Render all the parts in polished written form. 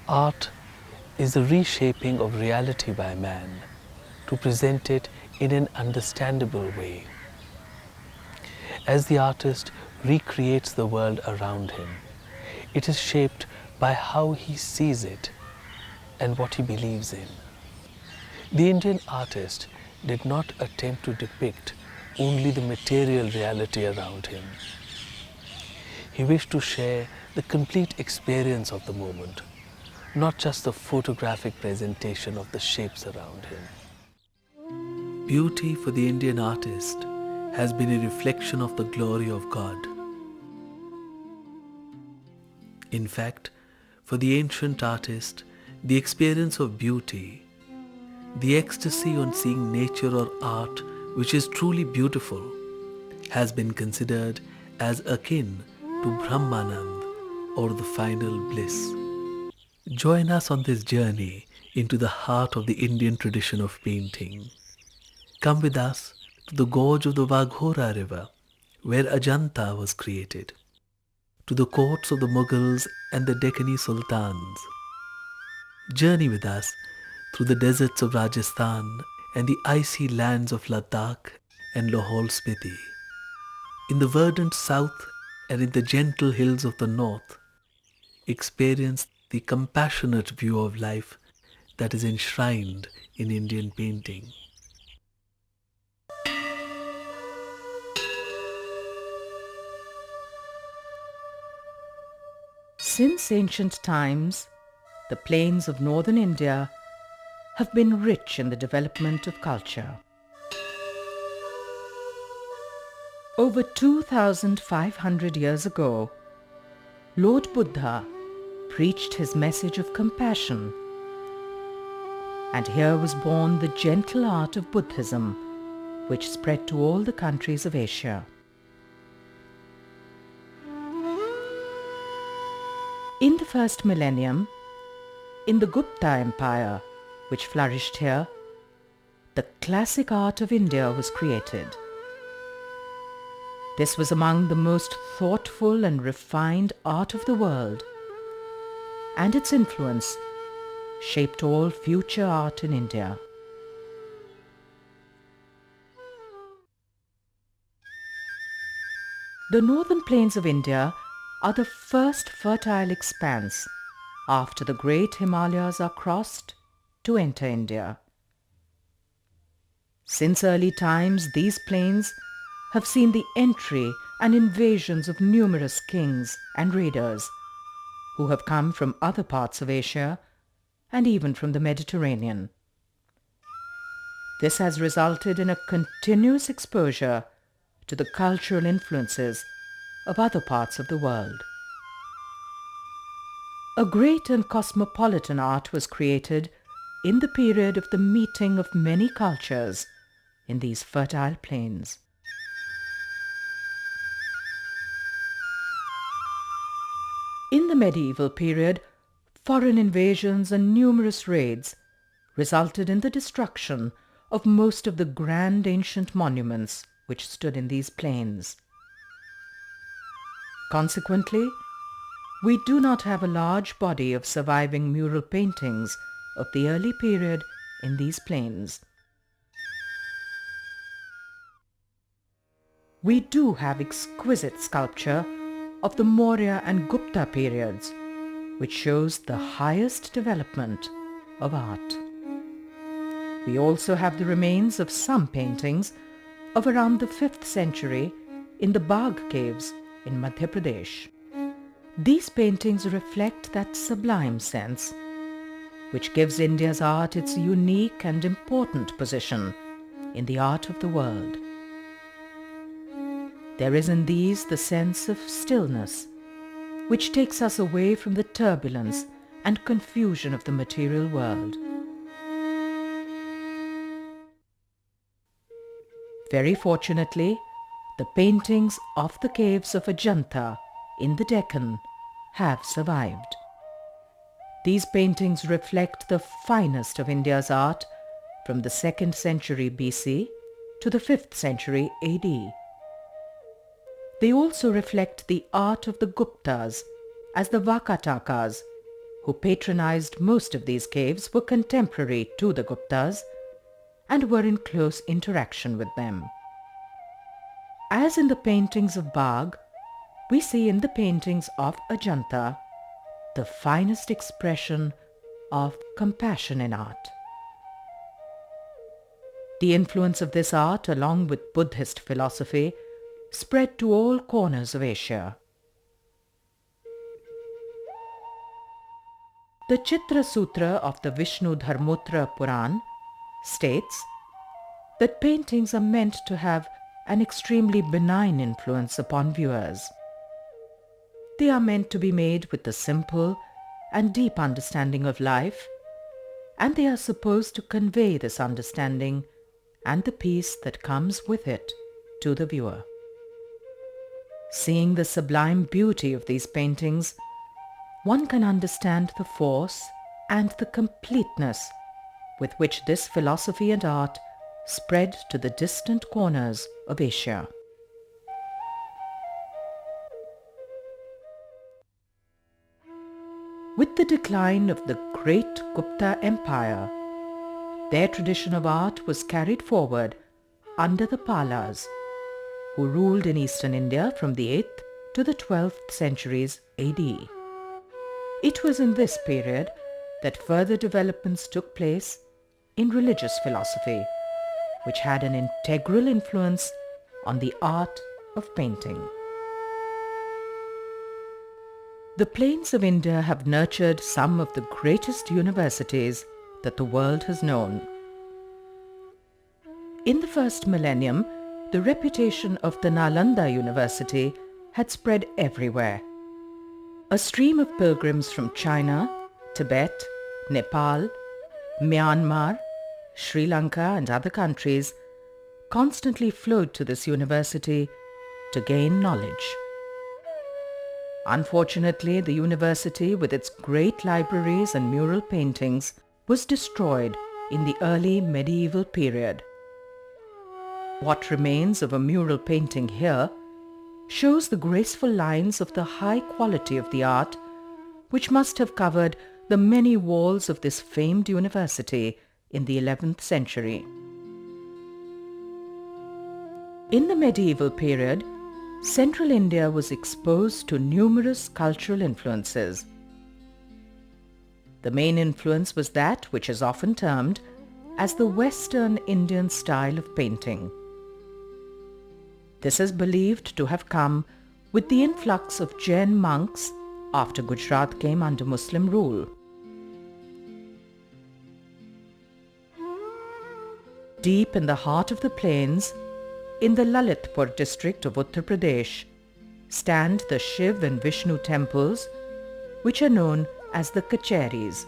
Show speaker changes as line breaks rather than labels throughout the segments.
Art is the reshaping of reality by man to present it in an understandable way. As the artist recreates the world around him, it is shaped by how he sees it and what he believes in. The Indian artist did not attempt to depict only the material reality around him. He wished to share the complete experience of the moment, not just the photographic presentation of the shapes around him. Beauty for the Indian artist has been a reflection of the glory of God. In fact, for the ancient artist, the experience of beauty, the ecstasy on seeing nature or art which is truly beautiful, has been considered as akin to Brahmanand or the final bliss. Join us on this journey into the heart of the Indian tradition of painting. Come with us to the gorge of the Vaghora river, where Ajanta was created, to the courts of the Mughals and the Deccani Sultans. Journey with us through the deserts of Rajasthan and the icy lands of Ladakh and Lahore Spiti. In the verdant south and in the gentle hills of the north, experience the compassionate view of life that is enshrined in Indian painting.
Since ancient times, the plains of northern India have been rich in the development of culture. Over 2,500 years ago, Lord Buddha preached his message of compassion, and here was born the gentle art of Buddhism, which spread to all the countries of Asia. In the first millennium, in the Gupta Empire, which flourished here, the classic art of India was created. This was among the most thoughtful and refined art of the world, and its influence shaped all future art in India. The northern plains of India are the first fertile expanse after the great Himalayas are crossed to enter India. Since early times, these plains have seen the entry and invasions of numerous kings and raiders who have come from other parts of Asia and even from the Mediterranean. This has resulted in a continuous exposure to the cultural influences of other parts of the world. A great and cosmopolitan art was created in the period of the meeting of many cultures in these fertile plains. In the medieval period, foreign invasions and numerous raids resulted in the destruction of most of the grand ancient monuments which stood in these plains. Consequently, we do not have a large body of surviving mural paintings of the early period in these plains. We do have exquisite sculpture of the Maurya and Gupta periods, which shows the highest development of art. We also have the remains of some paintings of around the 5th century in the Bog Caves in Madhya Pradesh. These paintings reflect that sublime sense which gives India's art its unique and important position in the art of the world. There is in these the sense of stillness, which takes us away from the turbulence and confusion of the material world. Very fortunately, the paintings of the caves of Ajanta in the Deccan have survived. These paintings reflect the finest of India's art from the 2nd century BC to the 5th century AD. They also reflect the art of the Guptas as the Vakatakas, who patronized most of these caves, were contemporary to the Guptas and were in close interaction with them. As in the paintings of Bog, we see in the paintings of Ajanta the finest expression of compassion in art. The influence of this art, along with Buddhist philosophy, spread to all corners of Asia. The Chitra Sutra of the Vishnu Dharmottara Puran states that paintings are meant to have an extremely benign influence upon viewers. They are meant to be made with the simple and deep understanding of life, and they are supposed to convey this understanding and the peace that comes with it to the viewer. Seeing the sublime beauty of these paintings, one can understand the force and the completeness with which this philosophy and art spread to the distant corners of Asia. With the decline of the great Gupta Empire, their tradition of art was carried forward under the Palas, who ruled in eastern India from the 8th to the 12th centuries AD. It was in this period that further developments took place in religious philosophy, which had an integral influence on the art of painting. The plains of India have nurtured some of the greatest universities that the world has known. In the first millennium, the reputation of the Nalanda University had spread everywhere. A stream of pilgrims from China, Tibet, Nepal, Myanmar, Sri Lanka and other countries constantly flowed to this university to gain knowledge. Unfortunately, the university, with its great libraries and mural paintings, was destroyed in the early medieval period. What remains of a mural painting here shows the graceful lines of the high quality of the art, which must have covered the many walls of this famed university in the 11th century. In the medieval period, Central India was exposed to numerous cultural influences. The main influence was that which is often termed as the Western Indian style of painting. This is believed to have come with the influx of Jain monks after Gujarat came under Muslim rule. Deep in the heart of the plains, in the Lalitpur district of Uttar Pradesh, stand the Shiv and Vishnu temples, which are known as the Kacheris.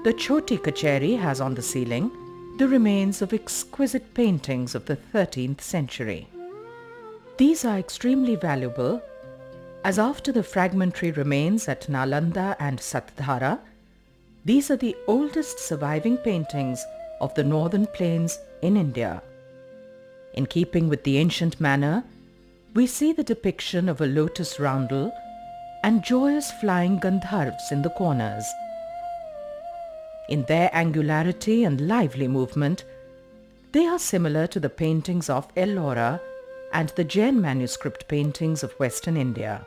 The Choti Kacheri has on the ceiling the remains of exquisite paintings of the 13th century. These are extremely valuable, as after the fragmentary remains at Nalanda and Satdhara, these are the oldest surviving paintings of the northern plains in India. In keeping with the ancient manner, we see the depiction of a lotus roundel and joyous flying Gandharvas in the corners. In their angularity and lively movement, they are similar to the paintings of Ellora and the Jain manuscript paintings of Western India.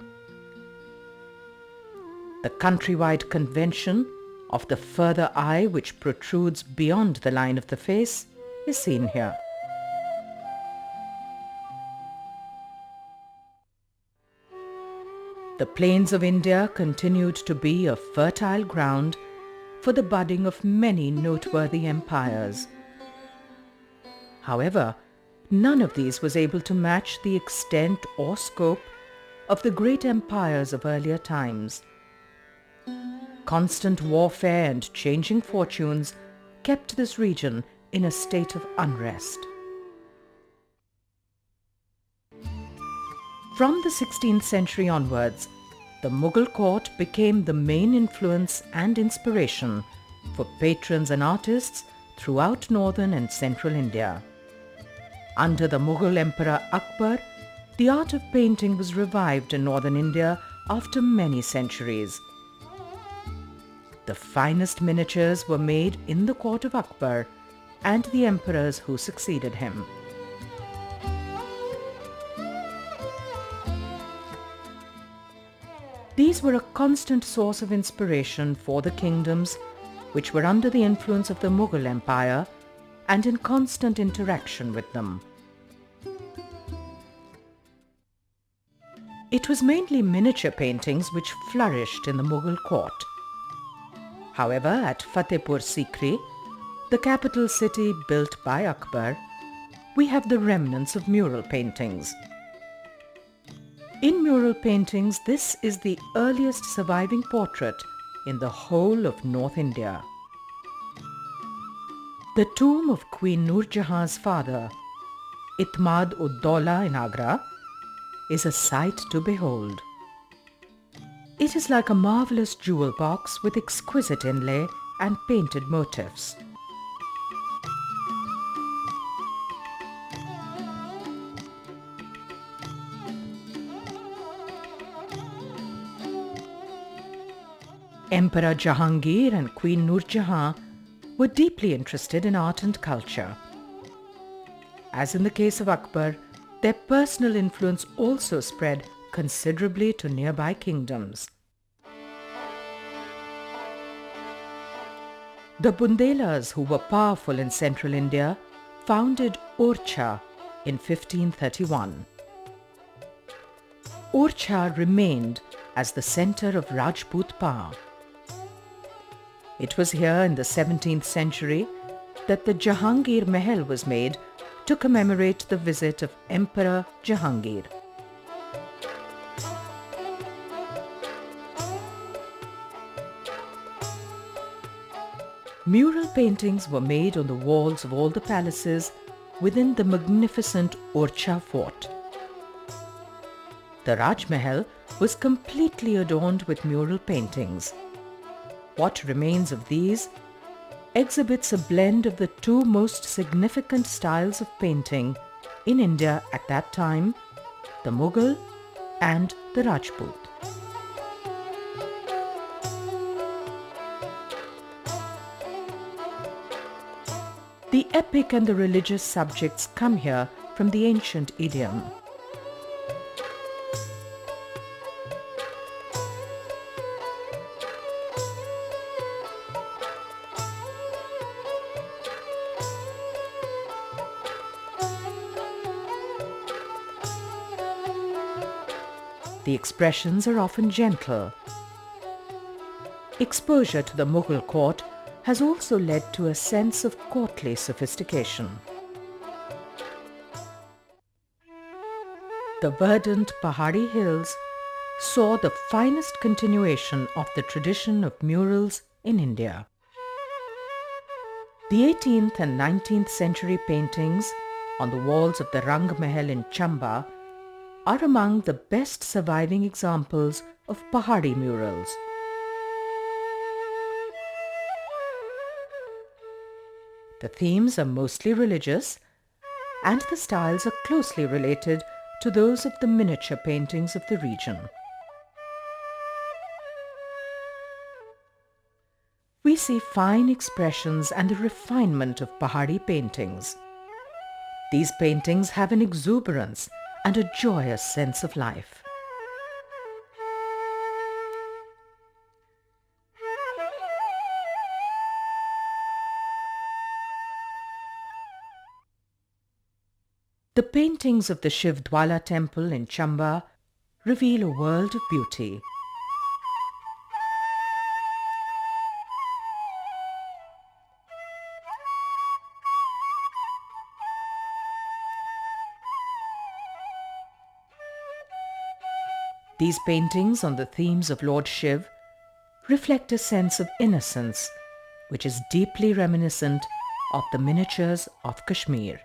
The countrywide convention of the further eye which protrudes beyond the line of the face is seen here. The plains of India continued to be a fertile ground for the budding of many noteworthy empires. However, none of these was able to match the extent or scope of the great empires of earlier times. Constant warfare and changing fortunes kept this region in a state of unrest. From the 16th century onwards, the Mughal Court became the main influence and inspiration for patrons and artists throughout northern and central India. Under the Mughal Emperor Akbar, the art of painting was revived in northern India after many centuries. The finest miniatures were made in the court of Akbar and the emperors who succeeded him. These were a constant source of inspiration for the kingdoms which were under the influence of the Mughal Empire and in constant interaction with them. It was mainly miniature paintings which flourished in the Mughal court. However, at Fatehpur Sikri, the capital city built by Akbar, we have the remnants of mural paintings. In mural paintings, this is the earliest surviving portrait in the whole of North India. The tomb of Queen Nur Jahan's father, Itmad-ud-Dawla in Agra, is a sight to behold. It is like a marvelous jewel box with exquisite inlay and painted motifs. Emperor Jahangir and Queen Nur Jahan were deeply interested in art and culture. As in the case of Akbar, their personal influence also spread considerably to nearby kingdoms. The Bundelas, who were powerful in central India, founded Orcha in 1531. Orcha remained as the center of Rajput power. It was here in the 17th century that the Jahangir Mahal was made to commemorate the visit of Emperor Jahangir. Mural paintings were made on the walls of all the palaces within the magnificent Orcha fort. The Raj Mahal was completely adorned with mural paintings. What remains of these exhibits a blend of the two most significant styles of painting in India at that time, the Mughal and the Rajput. The epic and the religious subjects come here from the ancient idiom. The expressions are often gentle. Exposure to the Mughal court has also led to a sense of courtly sophistication. The verdant Pahari hills saw the finest continuation of the tradition of murals in India. The 18th and 19th century paintings on the walls of the Rang Mahal in Chamba are among the best surviving examples of Pahari murals. The themes are mostly religious, and the styles are closely related to those of the miniature paintings of the region. We see fine expressions and a refinement of Pahari paintings. These paintings have an exuberance and a joyous sense of life. The paintings of the Shivved temple in Chamba reveal a world of beauty. These paintings on the themes of Lord Shiv reflect a sense of innocence which is deeply reminiscent of the miniatures of Kashmir.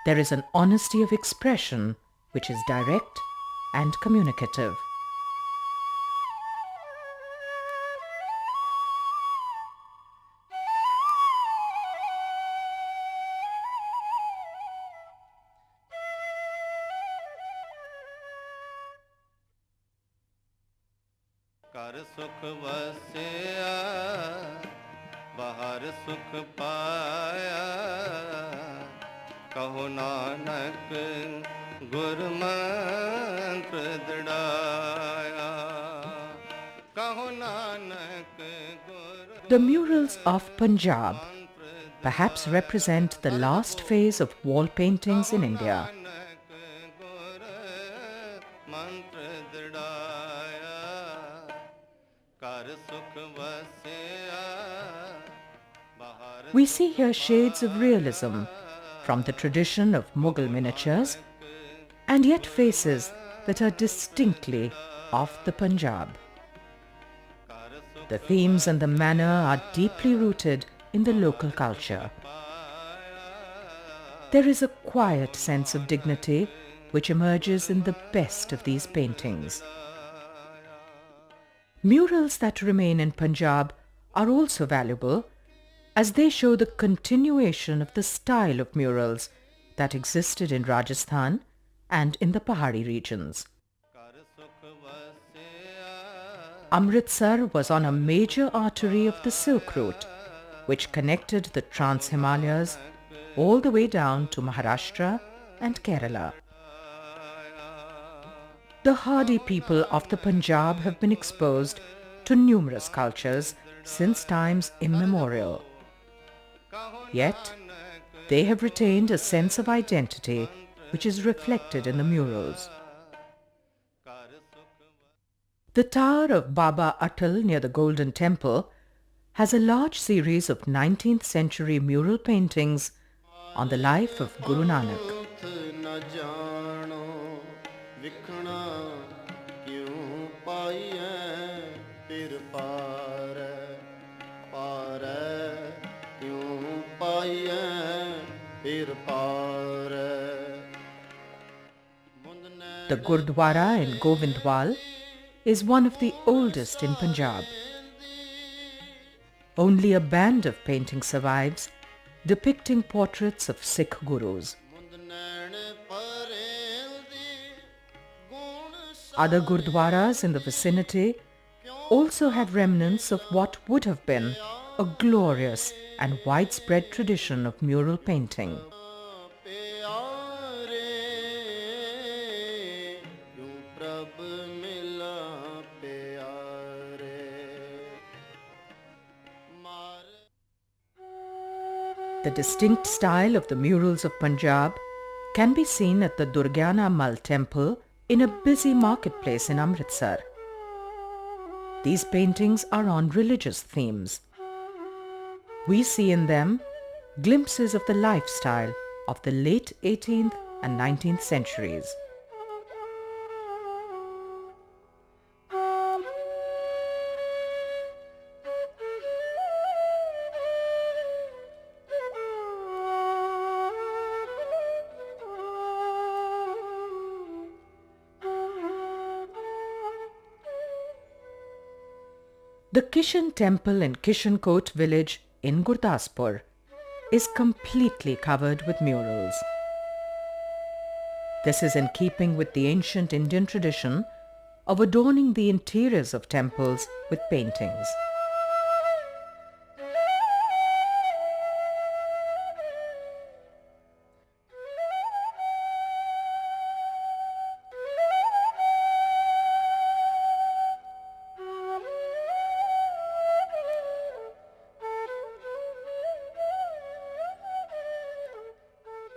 There is an honesty of expression which is direct and communicative.
ਸੁਖ ਵਸਿਆ ਬਾਹਰ ਸੁਖ ਪਾਇਆ ਕਹੋ ਨਾਨਕ ਗੁਰ ਮੰਤਰ ਦ੍ਰਿੜਾਇਆ ਕਹੋ ਨਾਨਕ ਗੁਰ
The murals of Punjab perhaps represent the last phase of wall paintings in India. We see here shades of realism from the tradition of Mughal miniatures and yet faces that are distinctly of the Punjab. The themes and the manner are deeply rooted in the local culture. There is a quiet sense of dignity which emerges in the best of these paintings. Murals that remain in Punjab are also valuable as they show the continuation of the style of murals that existed in Rajasthan and in the Pahari regions. Amritsar was on a major artery of the Silk Route, which connected the Trans-Himalayas all the way down to Maharashtra and Kerala. The hardy people of the Punjab have been exposed to numerous cultures since times immemorial. Yet, they have retained a sense of identity which is reflected in the murals. The tower of Baba Atal near the Golden Temple has a large series of 19th century mural paintings on the life of Guru Nanak. The Gurdwara in Govind is one of the oldest in Punjab. Only a band of paintings survives, depicting portraits of Sikh gurus. Other Gurdwaras in the vicinity also have remnants of what would have been a glorious and widespread tradition of mural painting. The distinct style of the murals of Punjab can be seen at the Durgana Mal temple in a busy marketplace in Amritsar. These paintings are on religious themes. We see in them glimpses of the lifestyle of the late 18th and 19th centuries. The Kishan temple in Kishankot village in Gurdaspur is completely covered with murals. This is in keeping with the ancient Indian tradition of adorning the interiors of temples with paintings.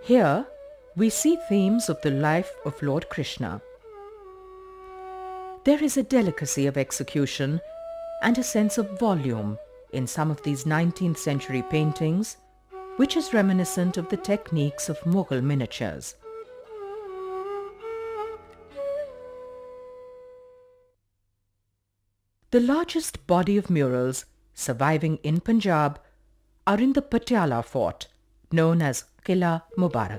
Here, we see themes of the life of Lord Krishna. There is a delicacy of execution and a sense of volume in some of these 19th century paintings, which is reminiscent of the techniques of Mughal miniatures. The largest body of murals surviving in Punjab are in the Patiala fort, known as Qila Mubarak,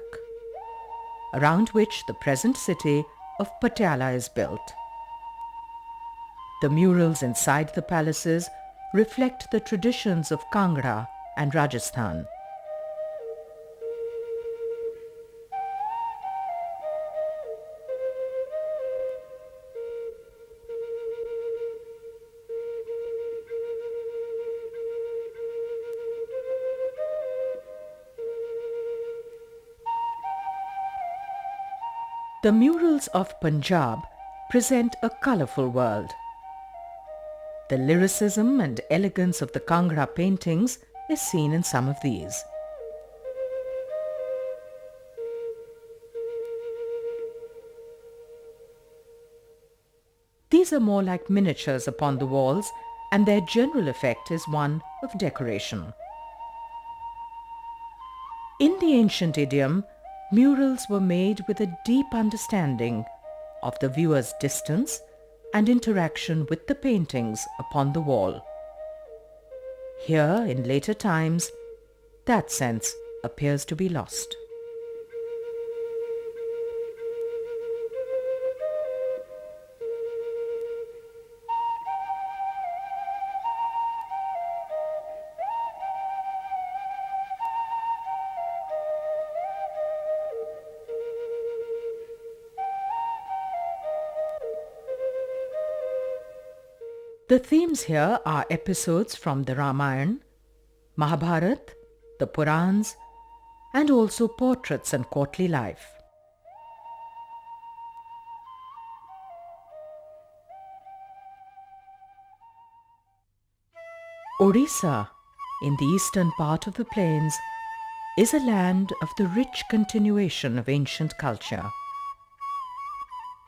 around which the present city of Patiala is built. The murals inside the palaces reflect the traditions of Kangra and Rajasthan. The murals of Punjab present a colourful world. The lyricism and elegance of the Kangra paintings is seen in some of these. These are more like miniatures upon the walls, and their general effect is one of decoration. In the ancient idiom, murals were made with a deep understanding of the viewer's distance and interaction with the paintings upon the wall. Here, in later times, that sense appears to be lost. The themes here are episodes from the Ramayana, Mahabharata, the Purans, and also portraits and courtly life. Odisha, in the eastern part of the plains, is a land of the rich continuation of ancient culture.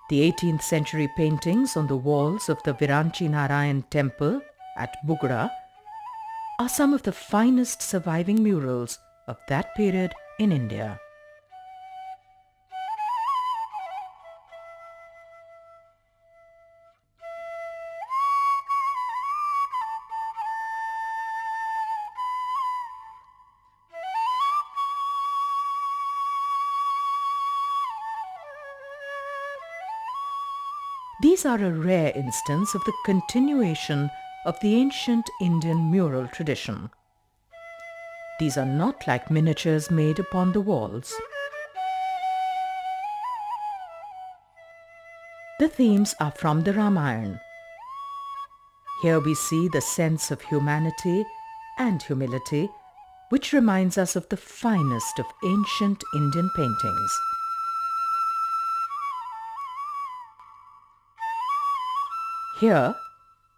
The 18th century paintings on the walls of the Viranchi Narayan temple at Bugda are some of the finest surviving murals of that period in India. These are a rare instance of the continuation of the ancient Indian mural tradition. These are not like miniatures made upon the walls. The themes are from the Ramayana. Here we see the sense of humanity and humility, which reminds us of the finest of ancient Indian paintings. Here,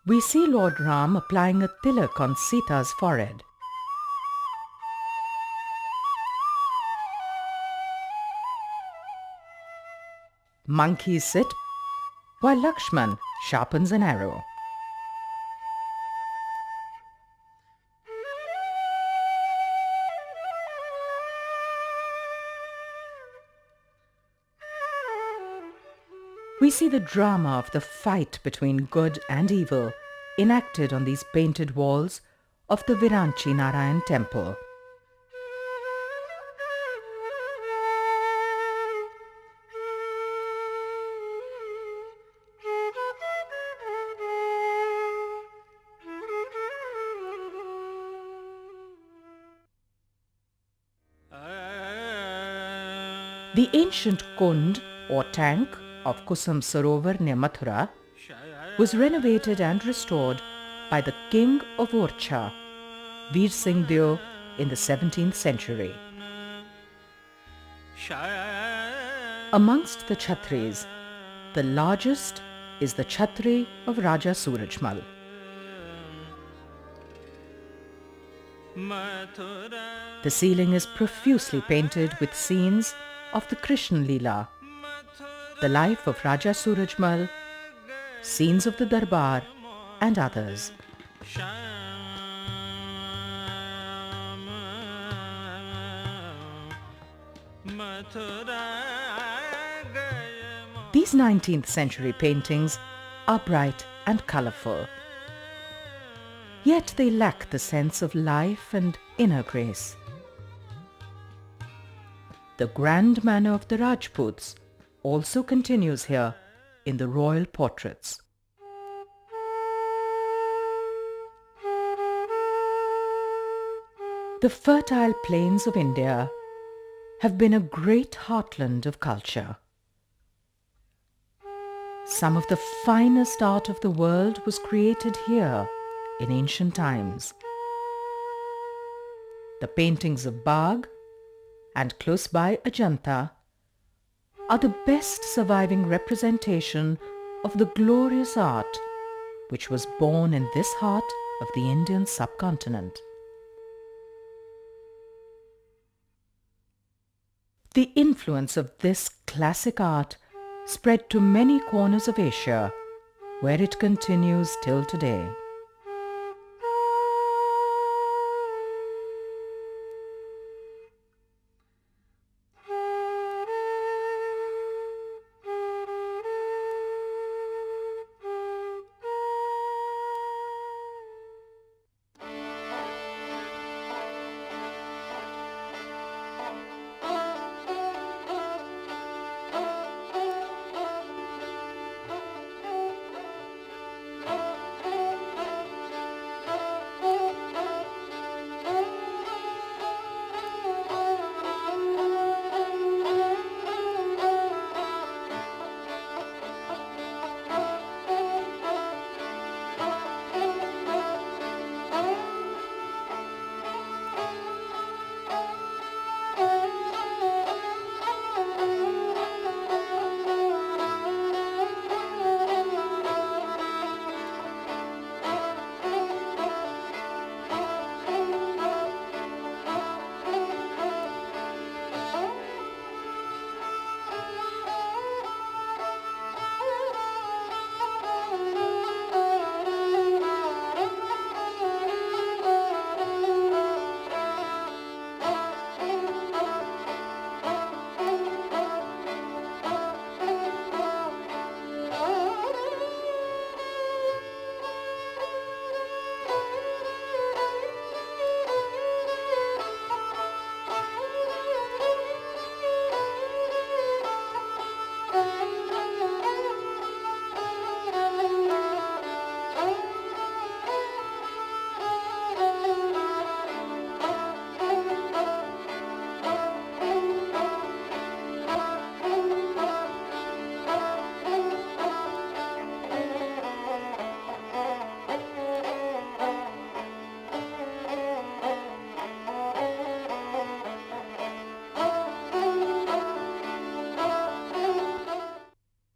we see Lord Ram applying a tilak on Sita's forehead. Monkeys sit while Lakshman sharpens an arrow. We see the drama of the fight between good and evil enacted on these painted walls of the Viranchi Narayan temple. The ancient kund or tank of Kusum Sarovar near Mathura was renovated and restored by the king of Orcha, Veer Singh Deo, in the 17th century. Amongst the Chhatris, the largest is the Chhatri of Raja Surajmal. The ceiling is profusely painted with scenes of the Krishna Leela, the life of Raja Surajmal, scenes of the Darbar, and others. These 19th century paintings are bright and colourful. Yet they lack the sense of life and inner grace. The grand manner of the Rajputs also continues here in the royal portraits. The fertile plains of India have been a great heartland of culture. Some of the finest art of the world was created here in ancient times. The paintings of Bog and close by Ajanta are the best surviving representation of the glorious art which was born in this heart of the Indian subcontinent. The influence of this classic art spread to many corners of Asia, where it continues till today.